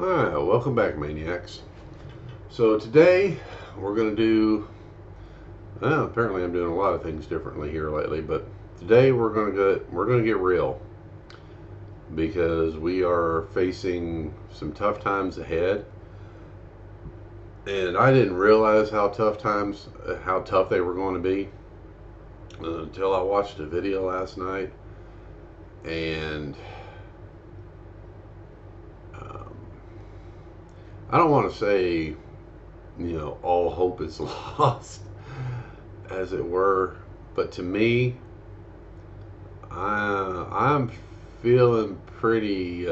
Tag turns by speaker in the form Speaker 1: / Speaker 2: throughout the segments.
Speaker 1: Alright, welcome back, Maniacs. So today we're going to do, apparently I'm doing a lot of things differently here lately, but today we're going to get real because we are facing some tough times ahead. And I didn't realize how tough they were going to be until I watched a video last night. And um, I don't want to say, all hope is lost, as it were. But to me, I'm feeling pretty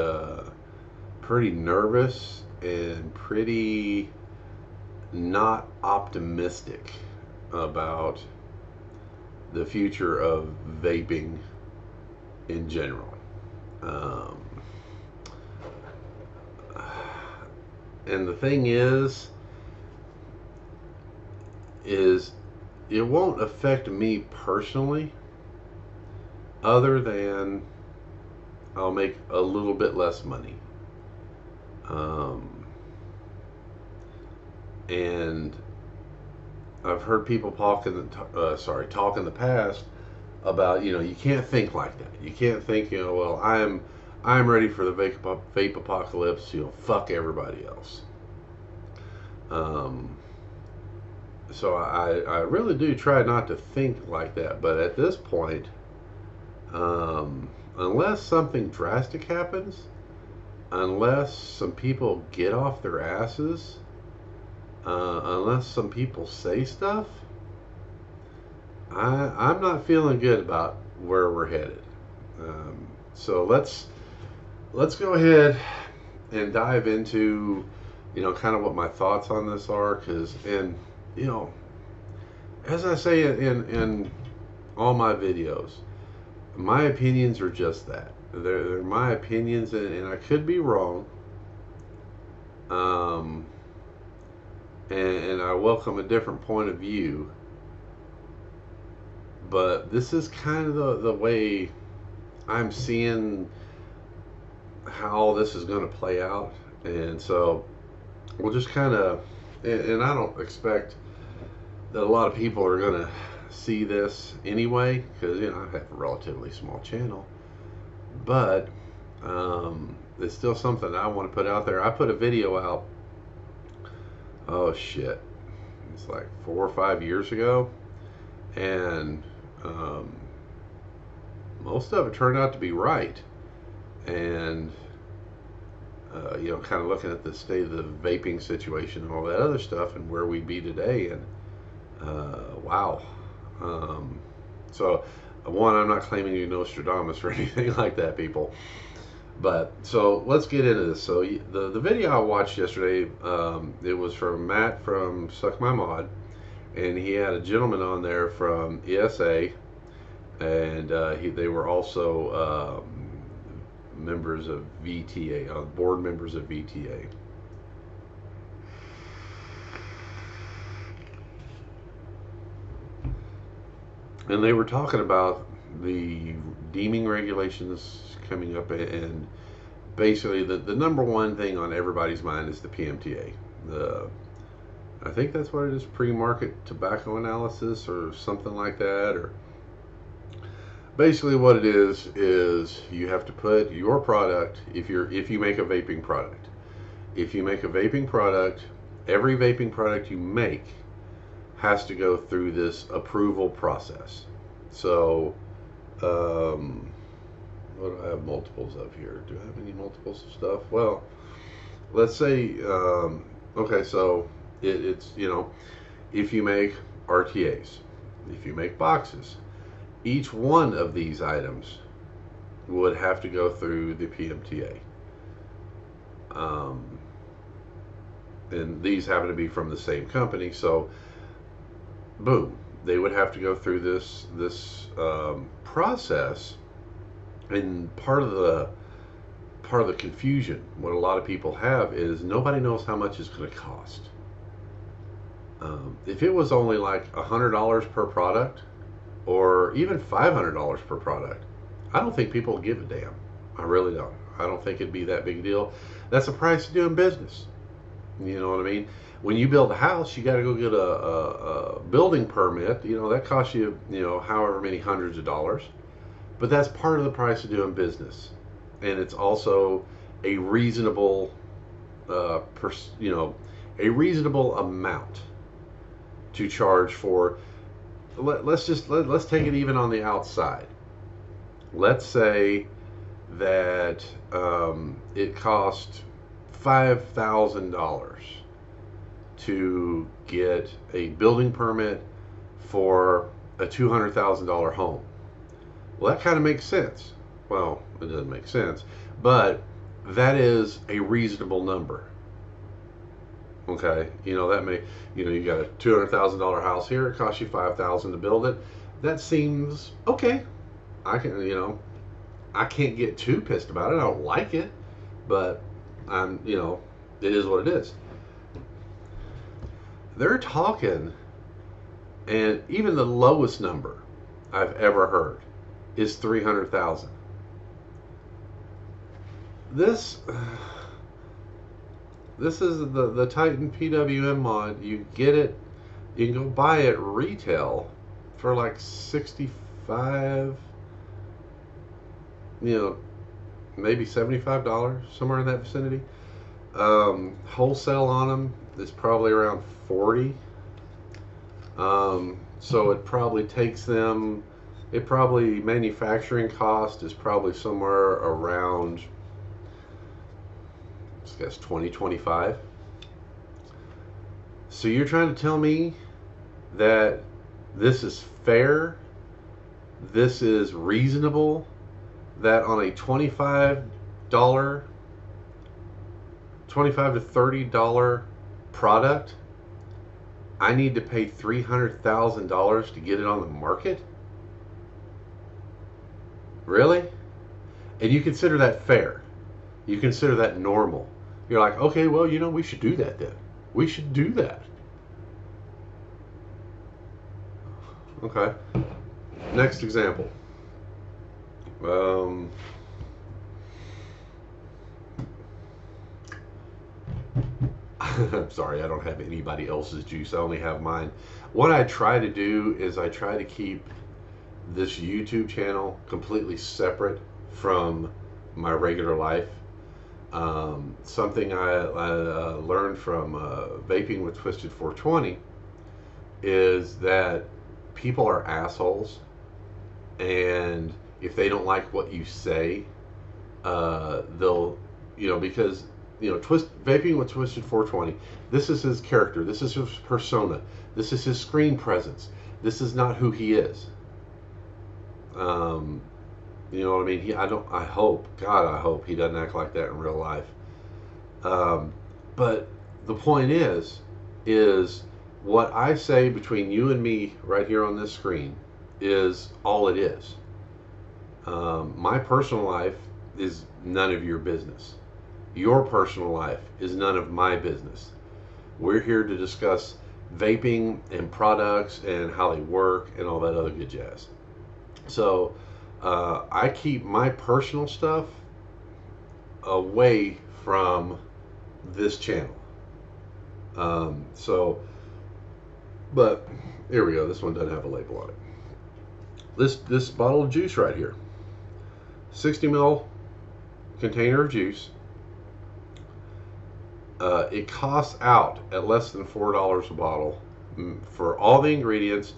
Speaker 1: nervous and pretty not optimistic about the future of vaping in general. Um, and the thing is it won't affect me personally, other than I'll make a little bit less money. Um, and I've heard people talk in the past about, you can't think like that. You can't think, well, I'm ready for the vape apocalypse. Fuck everybody else. Um, so I really do try not to think like that. But at this point, unless something drastic happens, unless some people get off their asses, unless some people say stuff, I'm not feeling good about where we're headed. So let's go ahead and dive into kind of what my thoughts on this are, and you know as I say in all my videos, my opinions are just that. They're my opinions, and I could be wrong. Um, and I welcome a different point of view. But this is kind of the way I'm seeing how all this is going to play out. And so we'll just kind of, and I don't expect that a lot of people are going to see this anyway, because I have a relatively small channel. But it's still something I want to put out there. I put a video out, oh shit, it's like 4 or 5 years ago, and um, most of it turned out to be right. And kind of looking at the state of the vaping situation and all that other stuff, and where we'd be today, and wow. So, one, I'm not claiming you Nostradamus or anything like that, people. But so let's get into this. So the video I watched yesterday, it was from Matt from Suck My Mod, and he had a gentleman on there from ESA, and they were also members of VTA, board members of VTA. And they were talking about the deeming regulations coming up, and basically the number one thing on everybody's mind is the PMTA. I think that's what it is, pre-market tobacco analysis or something like that. Or basically what it is you have to put your product, if you make a vaping product. If you make a vaping product, every vaping product you make has to go through this approval process. So, what do I have multiples of here? Do I have any multiples of stuff? Well, let's say, okay, so it's, if you make RTAs, if you make boxes, each one of these items would have to go through the PMTA. And these happen to be from the same company, so boom, they would have to go through this process. And part of the confusion, what a lot of people have, is nobody knows how much it's going to cost. If it was only like $100 per product, or even $500 per product, I don't think people give a damn. I really don't. I don't think it'd be that big a deal. That's the price of doing business. You know what I mean? When you build a house, you got to go get a building permit. You know, that costs you, you know, however many hundreds of dollars. But that's part of the price of doing business. And it's also a reasonable, you know, a reasonable amount to charge for. Let's take it even on the outside. Let's say that it cost $5,000 to get a building permit for a $200,000 home. Well, that kind of makes sense. Well, it doesn't make sense, but that is a reasonable number. Okay, you know that may, you know, you got a $200,000 house here. It costs you $5,000 to build it. That seems okay. I can, you know, I can't get too pissed about it. I don't like it, but I'm, you know, it is what it is. They're talking, and even the lowest number I've ever heard is 300,000. This is the Titan PWM mod. You get it, you can go buy it retail for like 65, you know, maybe $75, somewhere in that vicinity. Wholesale on them is probably around 40. So it probably takes them, manufacturing cost is probably somewhere around, I guess, 20, 25. So you're trying to tell me that this is fair, this is reasonable, that on a $25 to $30 product, I need to pay $300,000 to get it on the market? Really? And you consider that fair? You consider that normal? You're like, okay, well, you know, we should do that then. We should do that. Okay. Next example. I'm sorry, I don't have anybody else's juice. I only have mine. What I try to do is I try to keep this YouTube channel completely separate from my regular life. Something I learned from Vaping with Twisted 420 is that people are assholes, and if they don't like what you say, they'll, you know, because, you know, Vaping with Twisted 420, this is his character, this is his persona, this is his screen presence, this is not who he is. You know what I mean? I hope, God, I hope he doesn't act like that in real life. But the point is what I say between you and me right here on this screen is all it is. My personal life is none of your business. Your personal life is none of my business. We're here to discuss vaping and products and how they work and all that other good jazz. So I keep my personal stuff away from this channel. But here we go. This one doesn't have a label on it. This bottle of juice right here, 60 ml container of juice. It costs out at less than $4 a bottle for all the ingredients,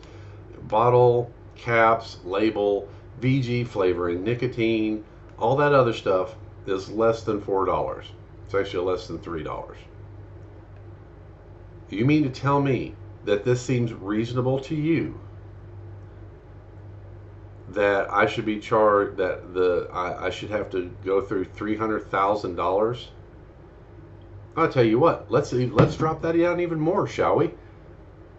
Speaker 1: bottle, caps, label, VG flavoring, nicotine, all that other stuff is less than $4. It's actually less than $3. You mean to tell me that this seems reasonable to you? That I should be charged, that I should have to go through $300,000? I'll tell you what, let's drop that down even more, shall we?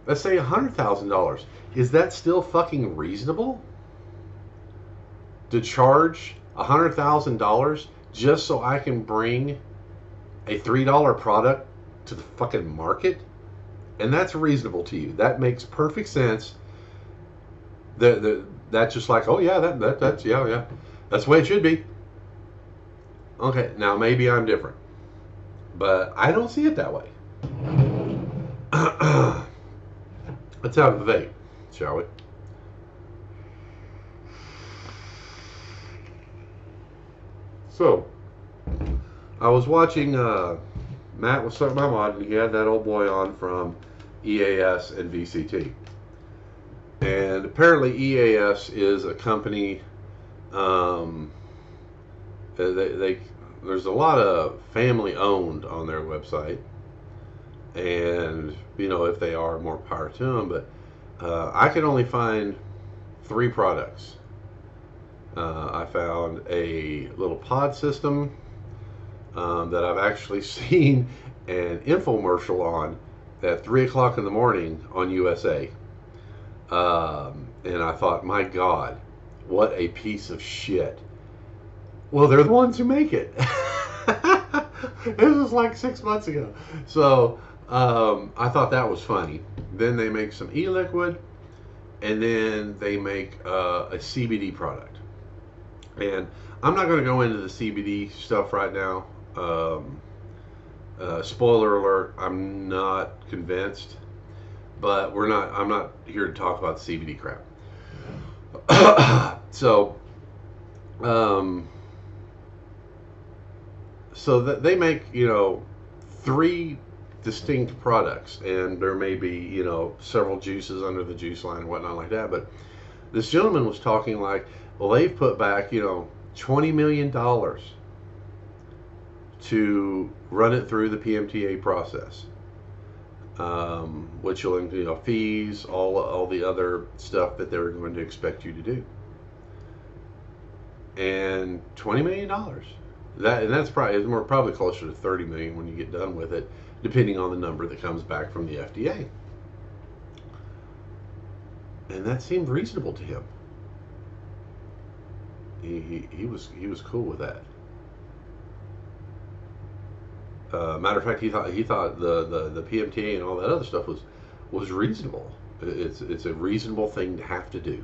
Speaker 1: Let's say $100,000. Is that still fucking reasonable? To charge $100,000 just so I can bring a $3 product to the fucking market? And that's reasonable to you. That makes perfect sense. That's just like, oh yeah, that's yeah. That's the way it should be. Okay, now maybe I'm different, but I don't see it that way. Let's have a vape, shall we? So, I was watching Matt was talking about mod, and he had that old boy on from EAS and VCT. And apparently, EAS is a company. Um, they there's a lot of family owned on their website, and if they are, more power to them. But I could only find three products. I found a little pod system that I've actually seen an infomercial on at 3 o'clock in the morning on USA. And I thought, my God, what a piece of shit. Well, they're the ones who make it. This was like 6 months ago. So I thought that was funny. Then they make some e-liquid, and then they make a CBD product. And I'm not going to go into the CBD stuff right now. Spoiler alert: I'm not convinced, but we're not. I'm not here to talk about CBD crap. So, um, so that they make three distinct products, and there may be several juices under the juice line and whatnot like that. But this gentleman was talking like, well, they've put back $20 million to run it through the PMTA process, which will include fees, all the other stuff that they're going to expect you to do, and $20 million. That's probably closer to 30 million when you get done with it, depending on the number that comes back from the FDA. And that seemed reasonable to him. He was cool with that. Matter of fact, he thought the PMTA and all that other stuff was reasonable. It's a reasonable thing to have to do.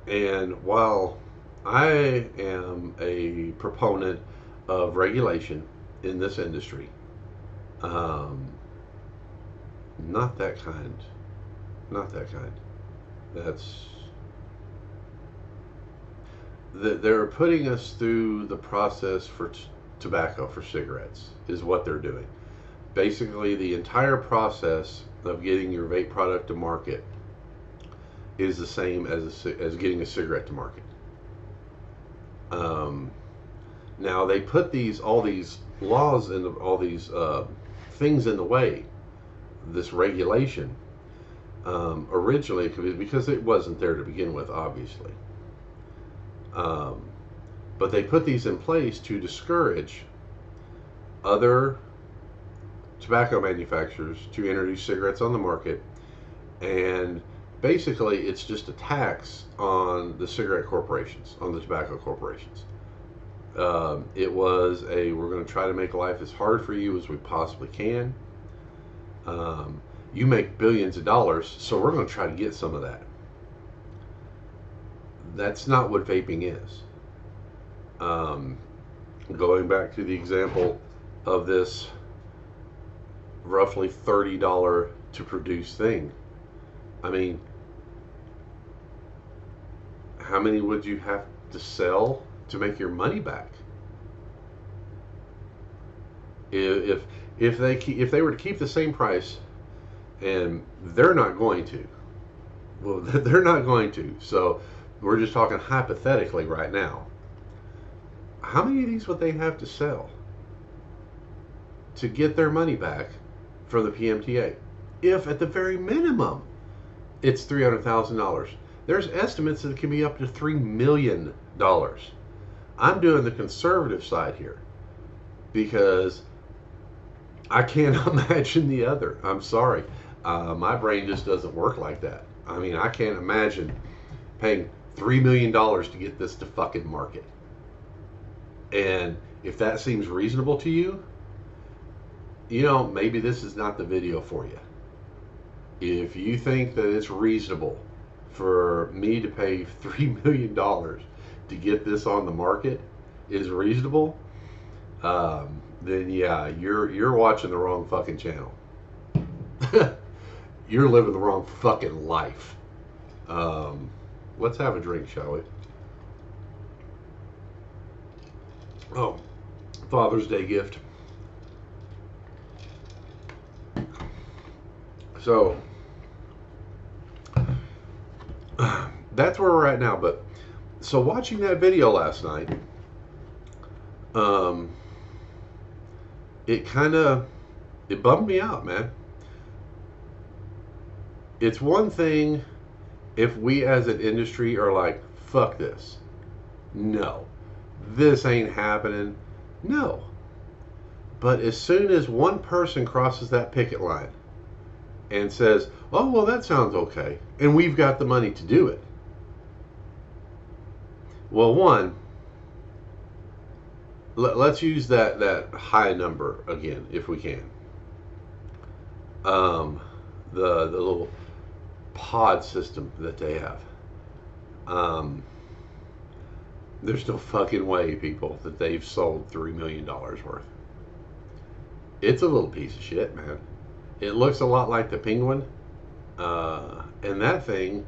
Speaker 1: And while I am a proponent of regulation in this industry, um, not that kind. Not that kind. That's they're putting us through the process for tobacco, for cigarettes, is what they're doing. Basically, the entire process of getting your vape product to market is the same as getting a cigarette to market. Um, Now they put all these laws and all these things in the way, this regulation, originally because it wasn't there to begin with, obviously. Um, but they put these in place to discourage other tobacco manufacturers to introduce cigarettes on the market, and basically it's just a tax on the cigarette corporations, on the tobacco corporations. It was we're going to try to make life as hard for you as we possibly can. You make billions of dollars, so we're going to try to get some of that. That's not what vaping is. Um, Going back to the example of this roughly $30 to produce thing, I mean, how many would you have to sell to make your money back? If they were to keep the same price, and they're not going to, well, they're not going to. So we're just talking hypothetically right now. How many of these would they have to sell to get their money back from the PMTA? If at the very minimum it's $300,000. There's estimates that it can be up to $3 million. I'm doing the conservative side here because I can't imagine the other. I'm sorry. My brain just doesn't work like that. I mean, I can't imagine paying $3 million to get this to fucking market. And if that seems reasonable to you, maybe this is not the video for you. If you think that it's reasonable for me to pay $3 million to get this on the market, is reasonable, then yeah, you're watching the wrong fucking channel. You're living the wrong fucking life. Um, let's have a drink, shall we? Oh, Father's Day gift. So that's where we're at now. But so watching that video last night, um, it kind of it bummed me out, man. It's one thing if we as an industry are like, fuck this. No, this ain't happening. No. But as soon as one person crosses that picket line and says, oh, well, that sounds okay, and we've got the money to do it. Well, one, let's use that high number again, if we can. The little pod system that they have. There's no fucking way, people, that they've sold $3 million worth. It's a little piece of shit, man. It looks a lot like the Penguin. And that thing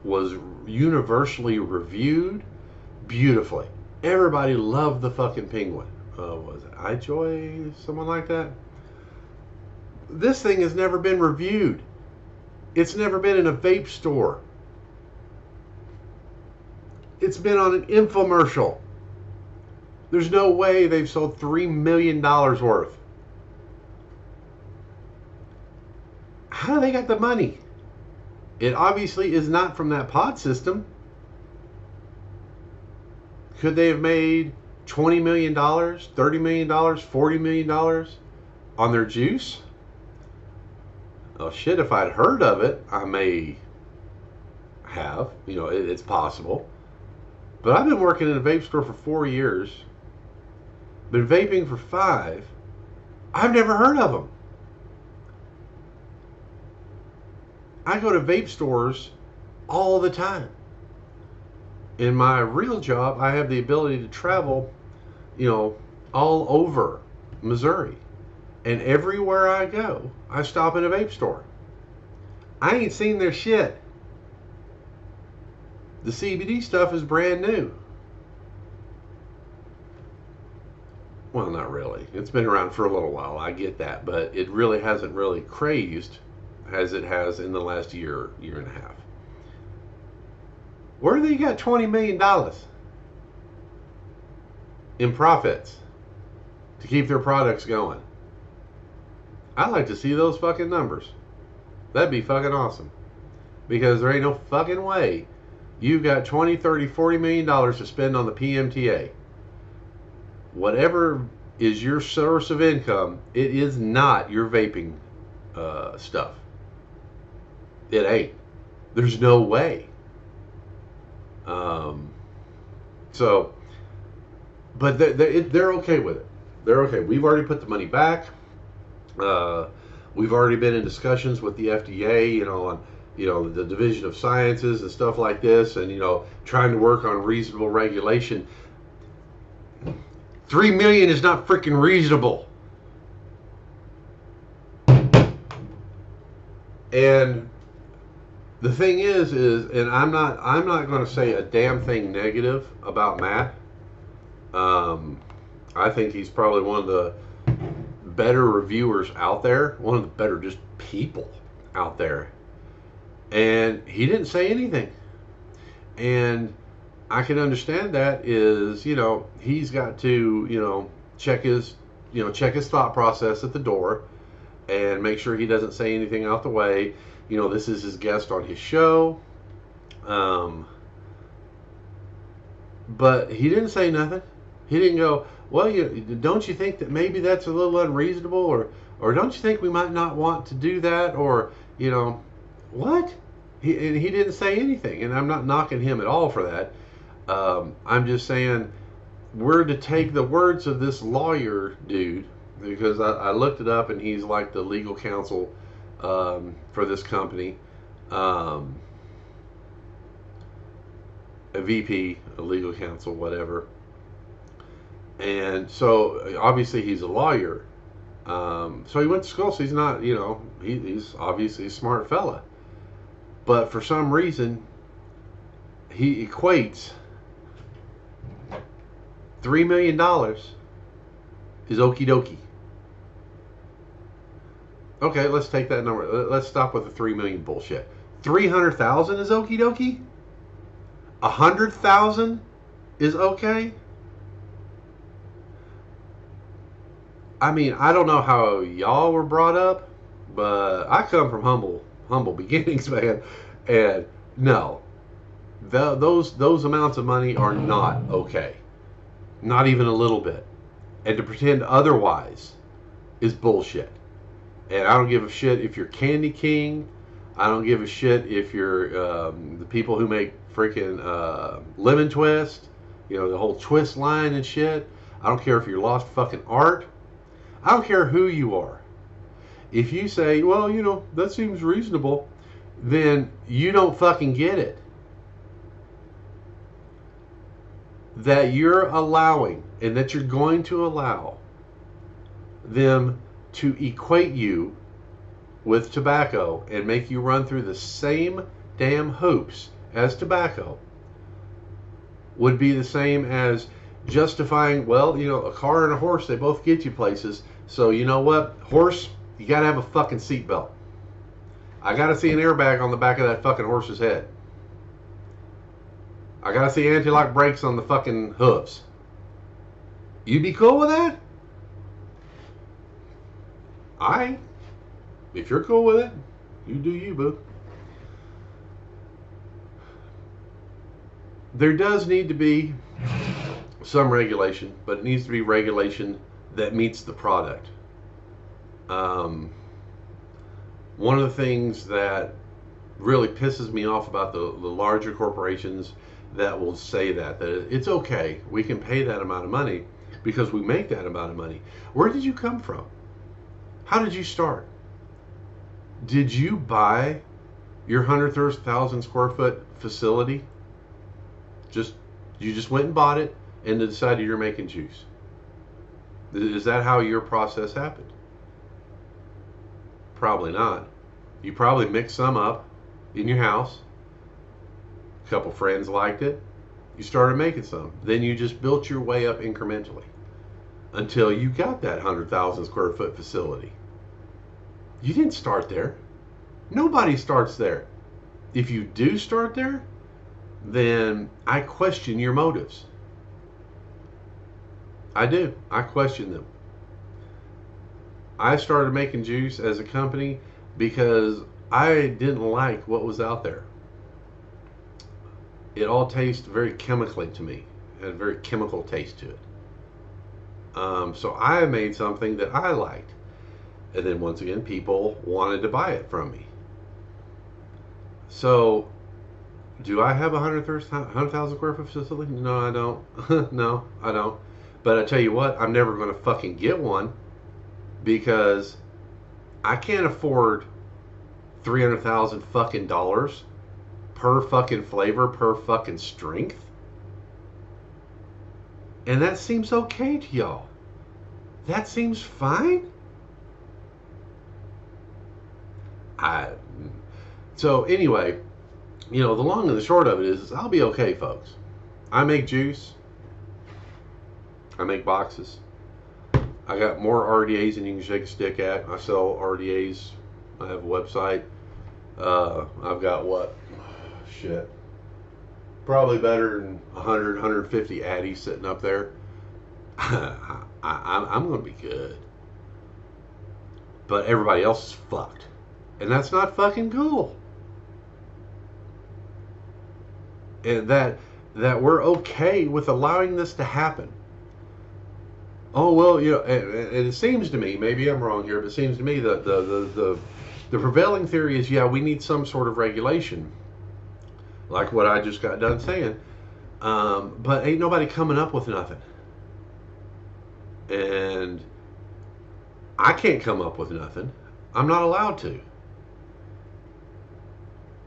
Speaker 1: was universally reviewed beautifully. Everybody loved the fucking Penguin. Was it iJoy? Someone like that? This thing has never been reviewed. It's never been in a vape store. It's been on an infomercial. There's no way they've sold $3 million worth. How do they get the money? It obviously is not from that pod system. Could they have made $20 million, $30 million, $40 million on their juice? Oh shit, if I'd heard of it, I may have. You know, it's possible. But I've been working in a vape store for 4 years. Been vaping for 5. I've never heard of them. I go to vape stores all the time. In my real job, I have the ability to travel, you know, all over Missouri. And everywhere I go, I stop in a vape store. I ain't seen their shit. The CBD stuff is brand new. Well, not really. It's been around for a little while. I get that. But it really hasn't really crazed as it has in the last year, year and a half. Where do they got $20 million in profits to keep their products going? I'd like to see those fucking numbers. That'd be fucking awesome. Because there ain't no fucking way you've got 20, 30, 40 million dollars to spend on the PMTA. Whatever is your source of income, it is not your vaping stuff. It ain't. There's no way. So, but they're okay with it. They're okay. We've already put the money back. We've already been in discussions with the FDA, you know, on, you know, the Division of Sciences and stuff like this, and, you know, trying to work on reasonable regulation. 3 million is not freaking reasonable. And the thing is, and I'm not going to say a damn thing negative about Matt. I think he's probably one of the better reviewers out there, one of the better just people out there. And he didn't say anything. And I can understand that is, you know, he's got to, you know, check his thought process at the door and make sure he doesn't say anything out the way. You know, this is his guest on his show. But he didn't say nothing. He didn't go, well, don't you think that maybe that's a little unreasonable, or don't you think we might not want to do that, or, you know, what? He didn't say anything, and I'm not knocking him at all for that. I'm just saying we're to take the words of this lawyer dude, because I looked it up, and he's like the legal counsel for this company, a VP, a legal counsel, whatever. And so obviously he's a lawyer. So he went to school, so he's not, he's obviously a smart fella. But for some reason, he equates $3 million is okie dokie. Okay, let's take that number. Let's stop with the 3 million bullshit. 300,000 is okie dokie. 100,000 is okay. I mean, I don't know how y'all were brought up, but I come from humble beginnings, man. And no, those amounts of money are not okay. Not even a little bit. And to pretend otherwise is bullshit. And I don't give a shit if you're Candy King. I don't give a shit if you're the people who make freaking lemon twist. The whole twist line and shit. I don't care if you're lost fucking art. I don't care who you are. If you say, well, that seems reasonable, then you don't fucking get it. That you're allowing and that you're going to allow them to equate you with tobacco and make you run through the same damn hoops as tobacco would be the same as justifying, well, a car and a horse, they both get you places. So you know what? Horse, you gotta have a fucking seatbelt. I gotta see an airbag on the back of that fucking horse's head. I gotta see anti-lock brakes on the fucking hooves. You be cool with that? If you're cool with it, you do you, boo. There does need to be some regulation, but it needs to be regulation that meets the product. One of the things that really pisses me off about the larger corporations that will say that it's okay, we can pay that amount of money because we make that amount of money. Where did you come from? How did you start? Did you buy your 100,000 square foot facility? You just went and bought it and decided you're making juice. Is that how your process happened? Probably not. You probably mixed some up in your house. A couple friends liked it. You started making some. Then you just built your way up incrementally until you got that 100,000 square foot facility. You didn't start there. Nobody starts there. If you do start there, then I question your motives. I do. I question them. I started making juice as a company because I didn't like what was out there. It all tastes very chemically to me. It had a very chemical taste to it. So I made something that I liked. And then once again, people wanted to buy it from me. So, do I have a 100,000 square foot facility? No, I don't. No, I don't. But I tell you what, I'm never going to fucking get one because I can't afford 300,000 fucking dollars per fucking flavor, per fucking strength. And that seems okay to y'all. That seems fine. So anyway, the long and the short of it is I'll be okay, folks. I make juice. I make boxes. I got more RDAs than you can shake a stick at. I sell RDAs. I have a website. I've got what? Shit. Probably better than 100, 150 addies sitting up there. I'm going to be good. But everybody else is fucked. And that's not fucking cool. And that we're okay with allowing this to happen. Oh, well, and it seems to me, maybe I'm wrong here, but it seems to me that the prevailing theory is, yeah, we need some sort of regulation. Like what I just got done saying. But ain't nobody coming up with nothing. And I can't come up with nothing. I'm not allowed to.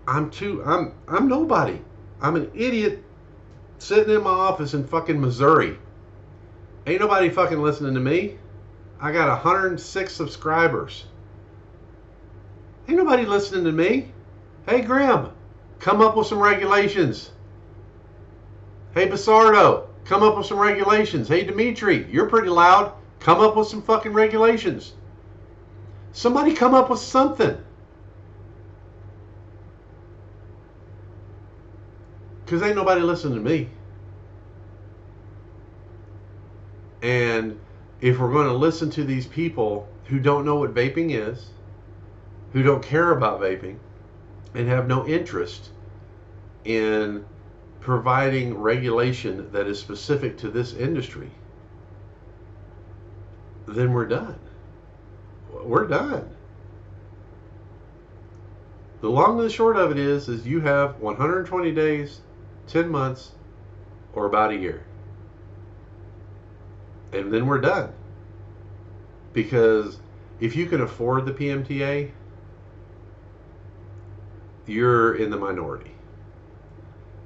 Speaker 1: I'm nobody. I'm an idiot sitting in my office in fucking Missouri. Ain't nobody fucking listening to me. I got 106 subscribers. Ain't nobody listening to me. Hey, Grim, come up with some regulations. Hey, Basardo, come up with some regulations. Hey, Dimitri, you're pretty loud. Come up with some fucking regulations. Somebody come up with something. Because ain't nobody listening to me. And if we're going to listen to these people who don't know what vaping is, who don't care about vaping, and have no interest in providing regulation that is specific to this industry, then we're done. We're done. The long and the short of it is you have 120 days, 10 months, or about a year. And then we're done. Because if you can afford the PMTA, you're in the minority.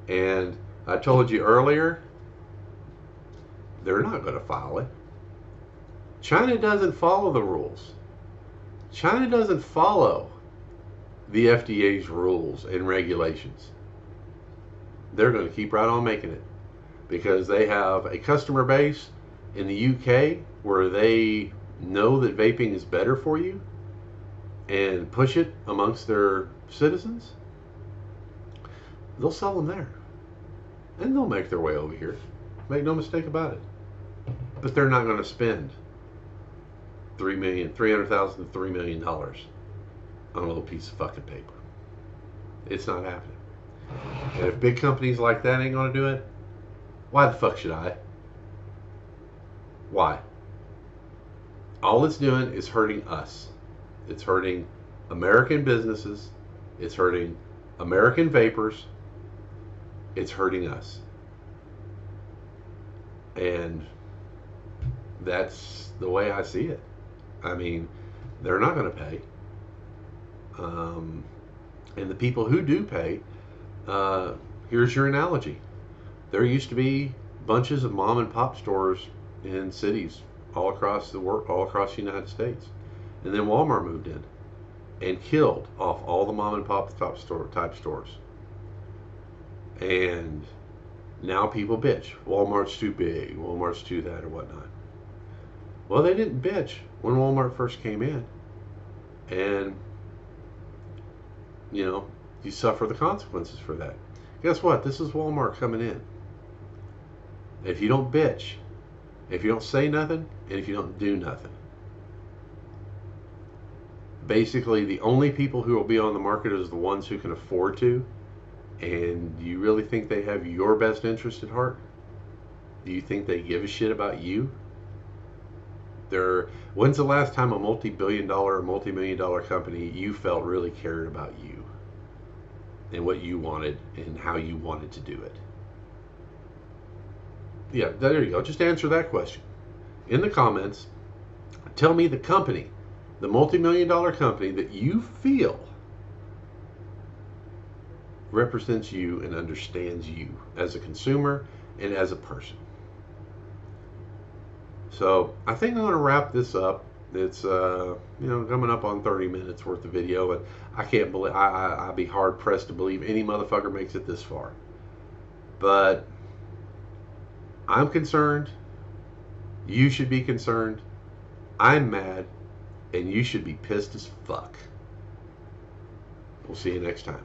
Speaker 1: And I told you earlier, they're not going to file it. China doesn't follow the rules. China doesn't follow the FDA's rules and regulations. They're going to keep right on making it because they have a customer base in the UK where they know that vaping is better for you and push it amongst their citizens. They'll sell them there and they'll make their way over here. Make no mistake about it. But they're not going to spend $300,000 to $3 million on a little piece of fucking paper. It's not happening. And if big companies like that ain't going to do it, why the fuck should I? Why? All it's doing is hurting us. It's hurting American businesses. It's hurting American vapors. It's hurting us. And that's the way I see it. I mean, they're not going to pay. And the people who do pay, here's your analogy. There used to be bunches of mom and pop stores in cities all across the world, all across the United States. And then Walmart moved in and killed off all the mom and pop type stores. And now people bitch. Walmart's too big. Walmart's too that or whatnot. Well, they didn't bitch when Walmart first came in. And, you know, you suffer the consequences for that. Guess what? This is Walmart coming in. If you don't bitch, if you don't say nothing, and if you don't do nothing, basically the only people who will be on the market is the ones who can afford to. And do you really think they have your best interest at heart? Do you think they give a shit about you? When's the last time a multi-billion-dollar or multi-million-dollar company you felt really cared about you and what you wanted and how you wanted to do it? Yeah, there you go. Just answer that question in the comments. Tell me the company, the multi-million-dollar company that you feel represents you and understands you as a consumer and as a person. So I think I'm going to wrap this up. It's coming up on 30 minutes worth of video, and I can't believe I'd be hard pressed to believe any motherfucker makes it this far. But I'm concerned. You should be concerned. I'm mad, and you should be pissed as fuck. We'll see you next time.